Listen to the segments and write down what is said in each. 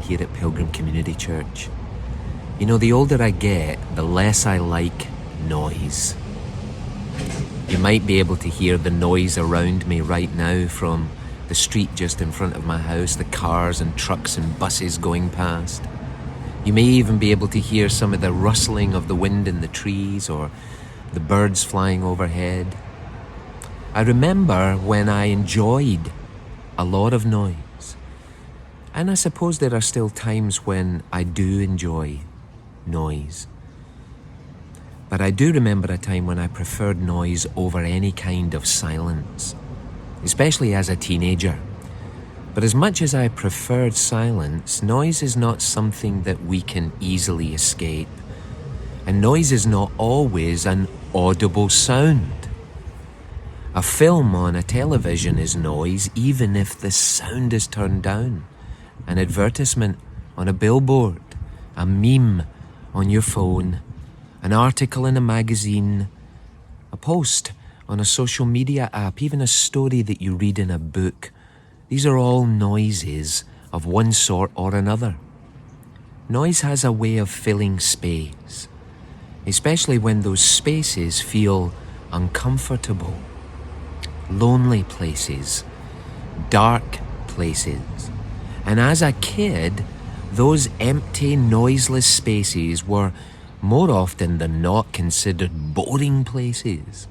sing here at Pilgrim Community Church. You know, the older I get, the less I like noise. You might be able to hear the noise around me right now from the street just in front of my house, the cars and trucks and buses going past. You may even be able to hear some of the rustling of the wind in the trees or the birds flying overhead. I remember when I enjoyed a lot of noise. And I suppose there are still times when I do enjoy noise. But I do remember a time when I preferred noise over any kind of silence, especially as a teenager. But as much as I preferred silence, noise is not something that we can easily escape. And noise is not always an audible sound. A film on a television is noise even if the sound is turned down. An advertisement on a billboard, a meme on your phone, an article in a magazine, a post on a social media app, even a story that you read in a book. These are all noises of one sort or another. Noise has a way of filling space, especially when those spaces feel uncomfortable. Lonely places, dark places. And as a kid, those empty, noiseless spaces were more often than not considered boring places.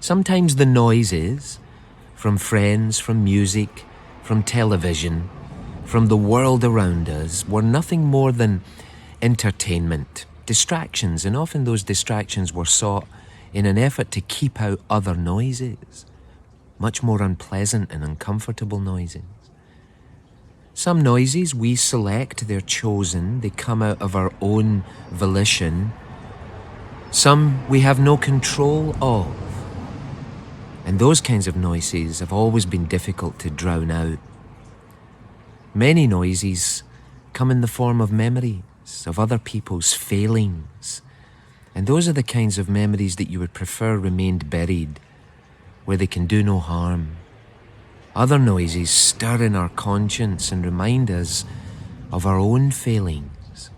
Sometimes the noises from friends, from music, from television, from the world around us were nothing more than entertainment, distractions, and often those distractions were sought in an effort to keep out other noises, much more unpleasant and uncomfortable noises. Some noises we select, they're chosen, they come out of our own volition. Some we have no control of. And those kinds of noises have always been difficult to drown out. Many noises come in the form of memories of other people's failings. And those are the kinds of memories that you would prefer remained buried, where they can do no harm. Other noises stir in our conscience and remind us of our own failings,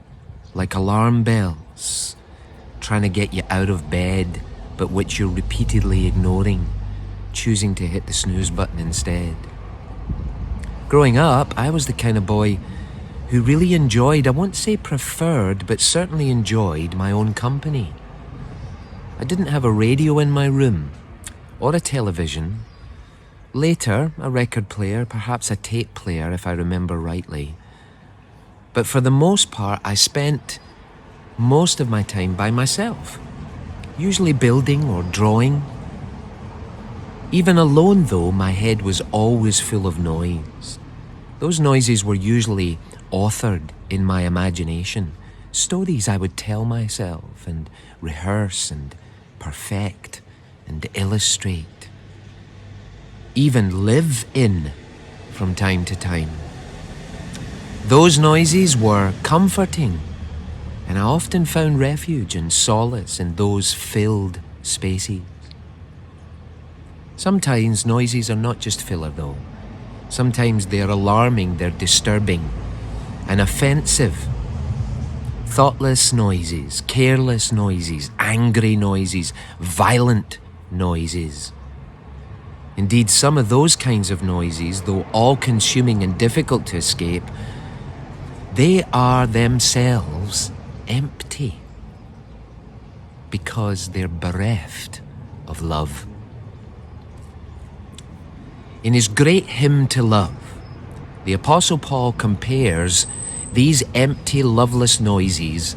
like alarm bells trying to get you out of bed, but which you're repeatedly ignoring, choosing to hit the snooze button instead. Growing up, I was the kind of boy who really enjoyed, I won't say preferred, but certainly enjoyed my own company. I didn't have a radio in my room, or a television. Later, a record player, perhaps a tape player if I remember rightly. But for the most part, I spent most of my time by myself, usually building or drawing. Even alone though, my head was always full of noise. Those noises were usually authored in my imagination, stories I would tell myself and rehearse and perfect and illustrate, even live in from time to time. Those noises were comforting, and I often found refuge and solace in those filled spaces. Sometimes noises are not just filler though. Sometimes they're alarming, they're disturbing and offensive. Thoughtless noises, careless noises, angry noises, violent noises. Indeed, some of those kinds of noises, though all-consuming and difficult to escape, they are themselves empty because they're bereft of love. In his great hymn to love, the Apostle Paul compares these empty, loveless noises,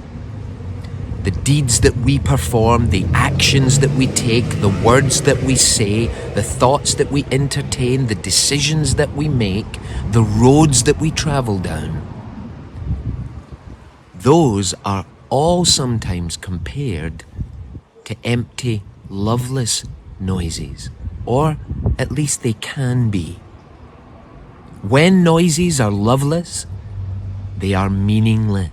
the deeds that we perform, the actions that we take, the words that we say, the thoughts that we entertain, the decisions that we make, the roads that we travel down. Those are all sometimes compared to empty, loveless noises, or at least they can be. When noises are loveless, they are meaningless.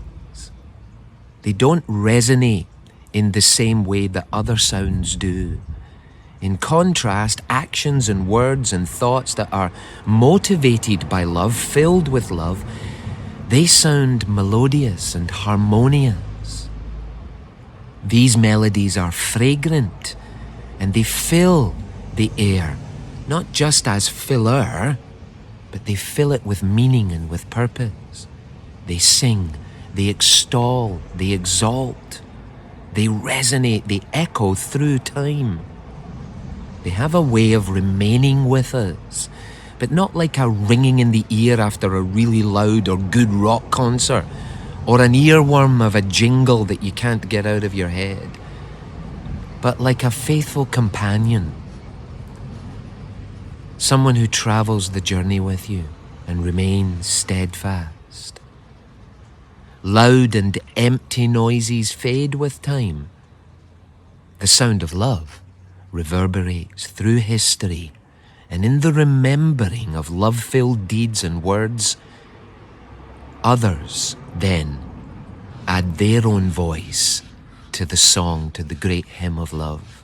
They don't resonate in the same way that other sounds do. In contrast, actions and words and thoughts that are motivated by love, filled with love, They sound melodious and harmonious. These melodies are fragrant and they fill the air, not just as filler, but they fill it with meaning and with purpose. They sing, they extol, they exalt, they resonate, they echo through time. They have a way of remaining with us, but not like a ringing in the ear after a really loud or good rock concert, or an earworm of a jingle that you can't get out of your head, but like a faithful companion, someone who travels the journey with you and remains steadfast. Loud and empty noises fade with time. The sound of love reverberates through history, and in the remembering of love-filled deeds and words, others then add their own voice to the song, to the great hymn of love.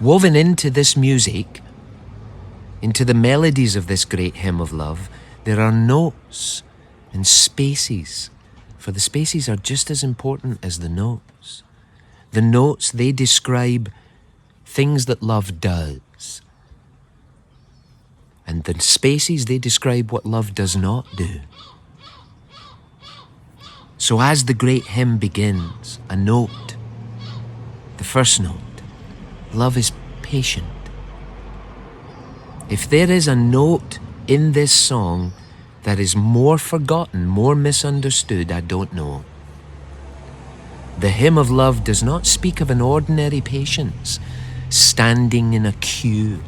Woven into this music, into the melodies of this great hymn of love, there are notes and spaces, for the spaces are just as important as the notes. The notes, they describe things that love does. And the spaces, they describe what love does not do. So as the great hymn begins, a note, the first note, love is patient. If there is a note in this song that is more forgotten, more misunderstood, I don't know. The hymn of love does not speak of an ordinary patience, standing in a queue,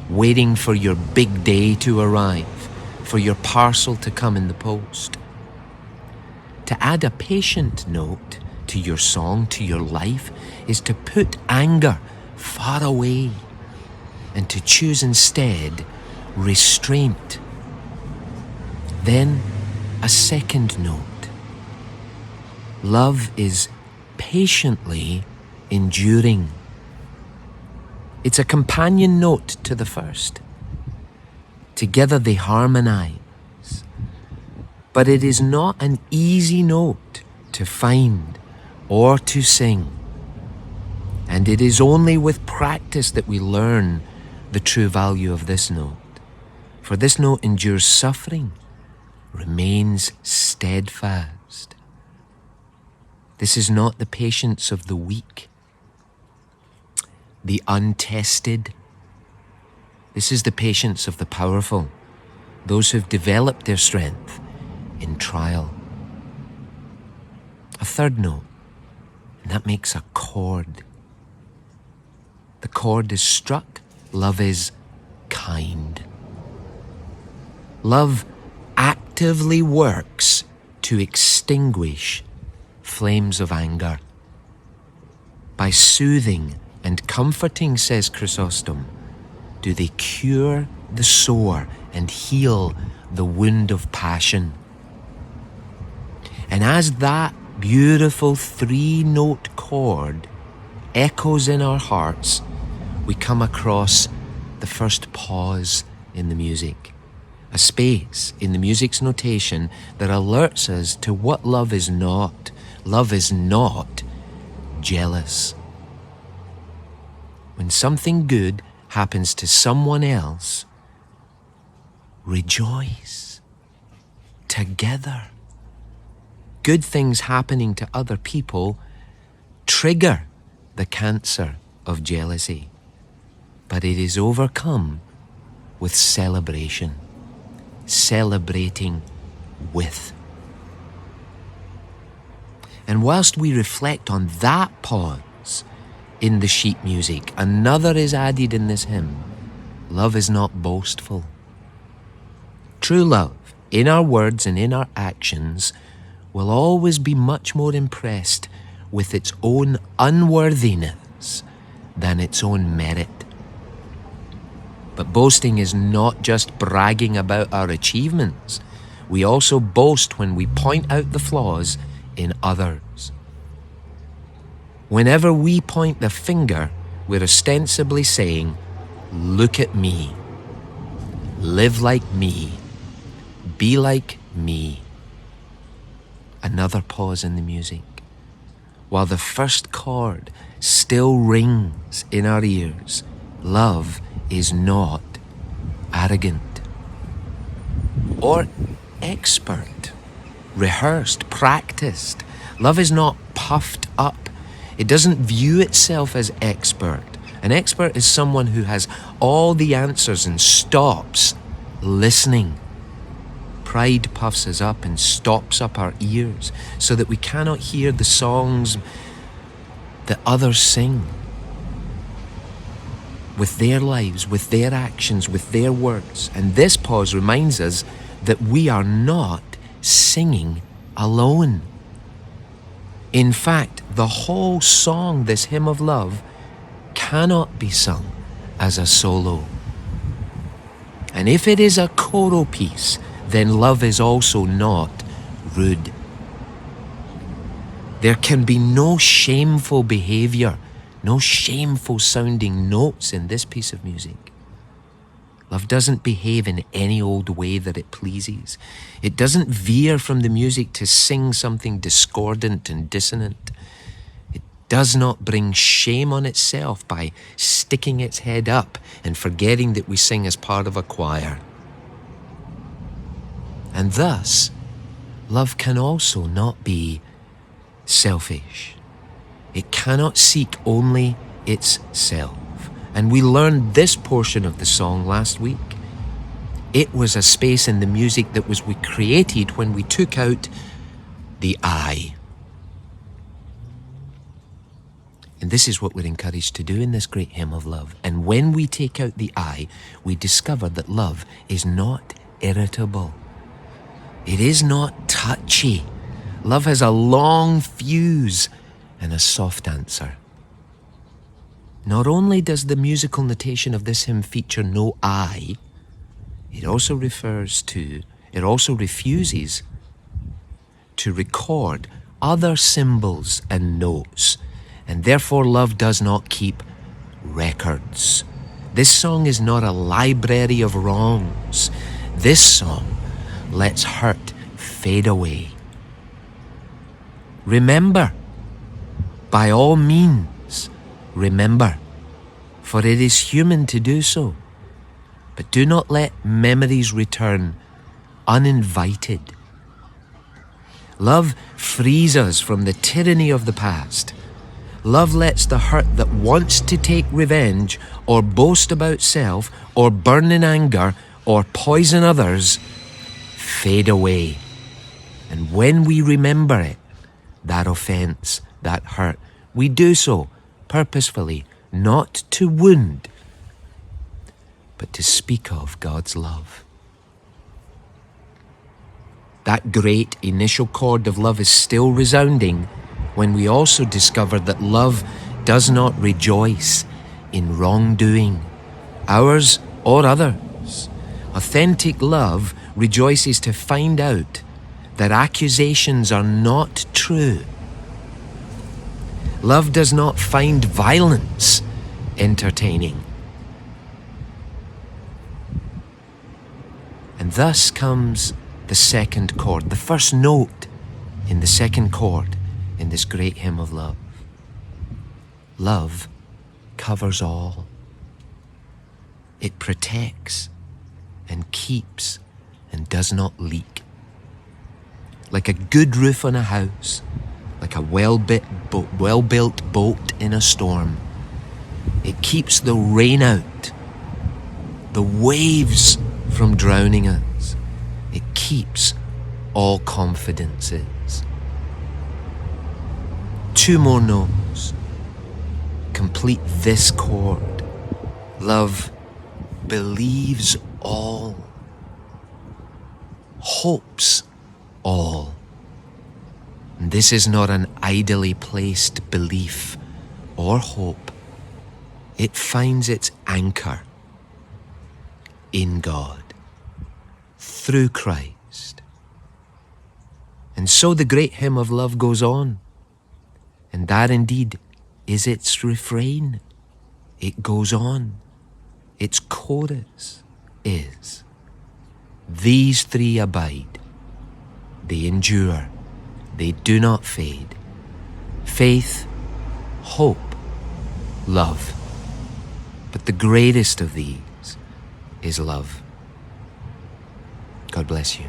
waiting for your big day to arrive, for your parcel to come in the post. To add a patient note to your song, to your life, is to put anger far away and to choose instead restraint. Then a second note. Love is patiently enduring. It's a companion note to the first. Together they harmonize. But it is not an easy note to find or to sing. And it is only with practice that we learn the true value of this note. For this note endures suffering, remains steadfast. This is not the patience of the weak, the untested. This is the patience of the powerful, those who've developed their strength in trial. A third note, and that makes a chord. The chord is struck. Love is kind. Love actively works to extinguish flames of anger. By soothing and comforting, says Chrysostom, do they cure the sore and heal the wound of passion. And as that beautiful three-note chord echoes in our hearts, we come across the first pause in the music, a space in the music's notation that alerts us to what love is not. Love is not jealous. When something good happens to someone else, rejoice together. Good things happening to other people trigger the cancer of jealousy, but it is overcome with celebration, celebrating with. And whilst we reflect on that pause in the sheet music, another is added in this hymn. Love is not boastful. True love, in our words and in our actions, will always be much more impressed with its own unworthiness than its own merit. But boasting is not just bragging about our achievements. We also boast when we point out the flaws in others. Whenever we point the finger, we're ostensibly saying, look at me, live like me, be like me. Another pause in the music. While the first chord still rings in our ears, love is not arrogant or expert, rehearsed, practiced. Love is not puffed up. It doesn't view itself as expert. An expert is someone who has all the answers and stops listening. Pride puffs us up and stops up our ears so that we cannot hear the songs that others sing with their lives, with their actions, with their words. And this pause reminds us that we are not singing alone. In fact, the whole song, this hymn of love, cannot be sung as a solo. And if it is a choral piece, then love is also not rude. There can be no shameful behavior, no shameful sounding notes in this piece of music. Love doesn't behave in any old way that it pleases. It doesn't veer from the music to sing something discordant and dissonant. It does not bring shame on itself by sticking its head up and forgetting that we sing as part of a choir. And thus, love can also not be selfish. It cannot seek only itself. And we learned this portion of the song last week. It was a space in the music that was created when we took out the I. And this is what we're encouraged to do in this great hymn of love. And when we take out the I, we discover that love is not irritable. It is not touchy. Love has a long fuse and a soft answer. Not only does the musical notation of this hymn feature no I, it also refuses to record other symbols and notes, and therefore love does not keep records. This song is not a library of wrongs. This song lets hurt fade away. Remember, by all means, remember, for it is human to do so. But do not let memories return uninvited. Love frees us from the tyranny of the past. Love lets the hurt that wants to take revenge or boast about self or burn in anger or poison others fade away. And when we remember it, that offense, that hurt, we do so purposefully, not to wound, but to speak of God's love. That great initial chord of love is still resounding when we also discover that love does not rejoice in wrongdoing, ours or others. Authentic love rejoices to find out that accusations are not true. Love does not find violence entertaining. And thus comes the second chord, the first note in the second chord in this great hymn of love. Love covers all. It protects and keeps and does not leak. Like a good roof on a house, like a well-built boat in a storm, it keeps the rain out, the waves from drowning us. It keeps all confidences. Two more notes complete this chord. Love believes all, hopes all. And this is not an idly placed belief or hope. It finds its anchor in God, through Christ. And so the great hymn of love goes on. And that indeed is its refrain. It goes on. Its chorus is, these three abide, they endure, They do not fade. Faith, hope, love. But the greatest of these is love. God bless you.